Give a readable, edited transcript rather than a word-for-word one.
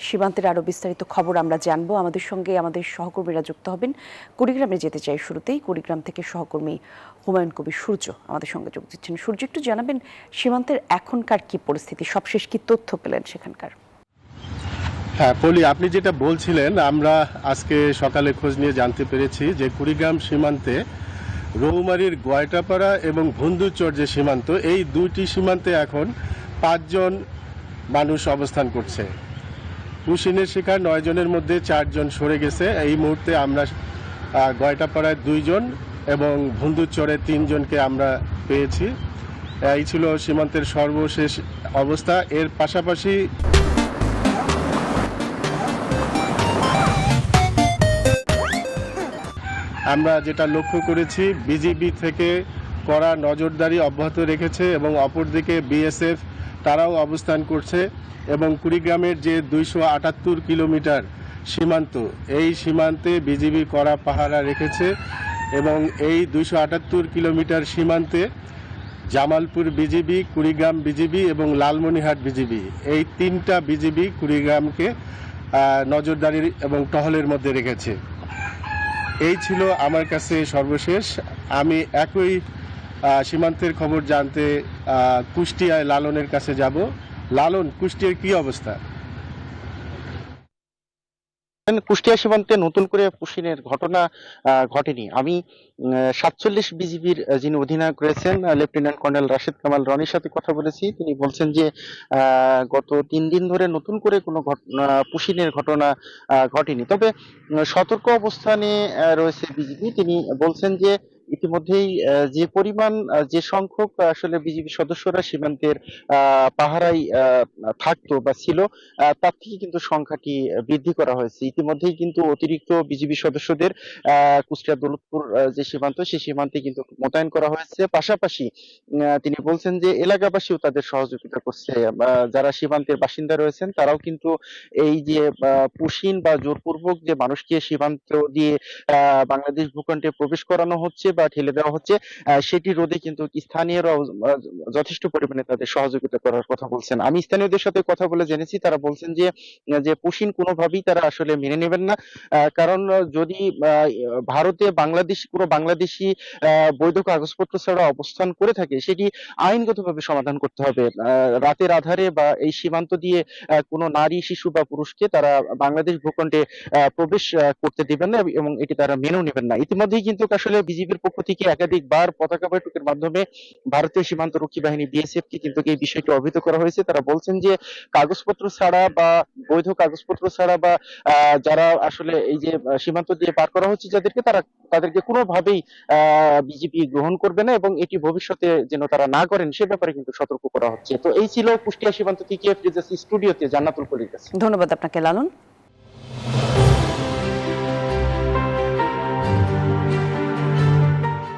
সীমান্তের আরো বিস্তারিত খবর আমরা জানবো। আমাদের সঙ্গে আমাদের সহকর্মীরা যুক্ত হবেন। কুড়িগ্রামে যেতে চাই শুরুতেই। কুড়িগ্রাম থেকে সহকর্মী হুমায়ুন কবির সূর্য আমাদের সঙ্গে যোগ দিচ্ছেন। সূর্য, একটু জানাবেন সীমান্তের এখনকার কি পরিস্থিতি, সবশেষ কি তথ্য পেলেন সেখানকার? হ্যাঁ পলি, আপনি যেটা বলছিলেন, আমরা আজকে সকালে খোঁজ নিয়ে জানতে পেরেছি যে কুড়িগ্রাম সীমান্তে রৌমারীর গয়টাপাড়া এবং ভন্দুরচর যে সীমান্ত, এই দুইটি সীমান্তে এখন 5 জন মানুষ অবস্থান করছে। পুশিনের শিকার 9 জনের মধ্যে 4 জন সরে গেছে। এই মুহূর্তে আমরা গয়টাপাড়ায় 2 জন এবং ভন্দুরচরে 3 জনকে আমরা পেয়েছি। এই ছিল সীমান্তের সর্বশেষ অবস্থা। এর পাশাপাশি আমরা যেটা লক্ষ্য করেছি, বিজিবি থেকে কড়া নজরদারি অব্যাহত রেখেছে এবং অপরদিকে বিএসএফ তারাও অবস্থান করছে এবং কুড়িগ্রামের যে 278 কিলোমিটার সীমান্ত, এই সীমান্তে বিজিবি কড়া পাহারা রেখেছে এবং এই 278 কিলোমিটার সীমান্তে জামালপুর বিজিবি, কুড়িগ্রাম বিজিবি এবং লালমনিরহাট বিজিবি, এই 3টা বিজিবি কুড়িগ্রামকে নজরদারি এবং টহলের মধ্যে রেখেছে। এই ছিল আমার কাছে সর্বশেষ। আমি একই সীমান্তের খবর জানতে কুষ্টিয়ায় লালনের কাছে যাব। লালন, কুষ্টিয়ার কি অবস্থা? কুষ্টিয়া সীমান্তে নতুন করে পুশিনের ঘটনা ঘটেনি। আমি 47 বিজিবির যিনি অধিনায়ক রয়েছেন লেফটেন্যান্ট কর্নেল রাশেদ কামাল রনির সাথে কথা বলেছি। তিনি বলছেন যে গত 3 দিন ধরে নতুন করে কোনো পুশিনের ঘটনা ঘটেনি, তবে সতর্ক অবস্থানে রয়েছে বিজিবি। তিনি বলছেন যে ইতিমধ্যেই যে পরিমাণ যে সংখ্যক আসলে বিজিবি সদস্যরা সীমান্তের পাহারায় থাকতো বা ছিল, তার থেকে কিন্তু সংখ্যাটি বৃদ্ধি করা হয়েছে। ইতিমধ্যেই কিন্তু অতিরিক্ত বিজিবি সদস্যদের কুষ্টিয়া দৌলতপুর যে সীমান্ত, সেই সীমান্তে কিন্তু মোতায়েন করা হয়েছে। পাশাপাশি তিনি বলছেন যে এলাকাবাসীও তাদের সহযোগিতা করছে। যারা সীমান্তের বাসিন্দা রয়েছেন তারাও কিন্তু এই যে পুশিন বা জোরপূর্বক যে মানুষকে সীমান্ত দিয়ে বাংলাদেশ ভূখণ্ডে প্রবেশ করানো হচ্ছে বা ঠেলে দেওয়া হচ্ছে, সেটি রোধে কিন্তু স্থানীয়রাও যথেষ্ট পরিমাণে তাদের সহযোগিতা করার কথা বলছেন। আমি স্থানীয়দের সাথে কথা বলে জেনেছি, তারা বলছেন যে যে পুশিন কোনোভাবেই তারা আসলে মেনে নেবেন না। কারণ যদি ভারতে কোনো বাংলাদেশি বৈধ কাগজপত্র ছাড়া অবস্থান করে থাকে, সেটি আইনগতভাবে সমাধান করতে হবে। রাতের আধারে বা এই সীমান্ত দিয়ে কোনো নারী, শিশু বা পুরুষকে তারা বাংলাদেশ ভূখণ্ডে প্রবেশ করতে দিবেন না এবং এটি তারা মেনেও নেবেন না। ইতিমধ্যেই কিন্তু আসলে বিজিবির পক্ষ থেকে একাধিকবার পতাকা বৈঠকের মাধ্যমে ভারতীয় সীমান্ত রক্ষী বাহিনী বিএসএফ কে কিন্তু এই বিষয়টি অবহিত করা হয়েছে। তারা বলছেন যে কাগজপত্র ছাড়া বা বৈধ কাগজপত্র ছাড়া বা যারা আসলে এই যে সীমান্ত দিয়ে পার করা হচ্ছে যাদেরকে, তাদেরকে কোনোভাবেই বিজেপি গ্রহণ করবে না এবং এটি ভবিষ্যতে যেন তারা না করেন সে ব্যাপারে কিন্তু সতর্ক করা হচ্ছে। তো এই ছিল কুষ্টিয়া সীমান্ত থেকে স্টুডিওতে জান্নাতুল কলির কাছে। ধন্যবাদ আপনাকে লালন।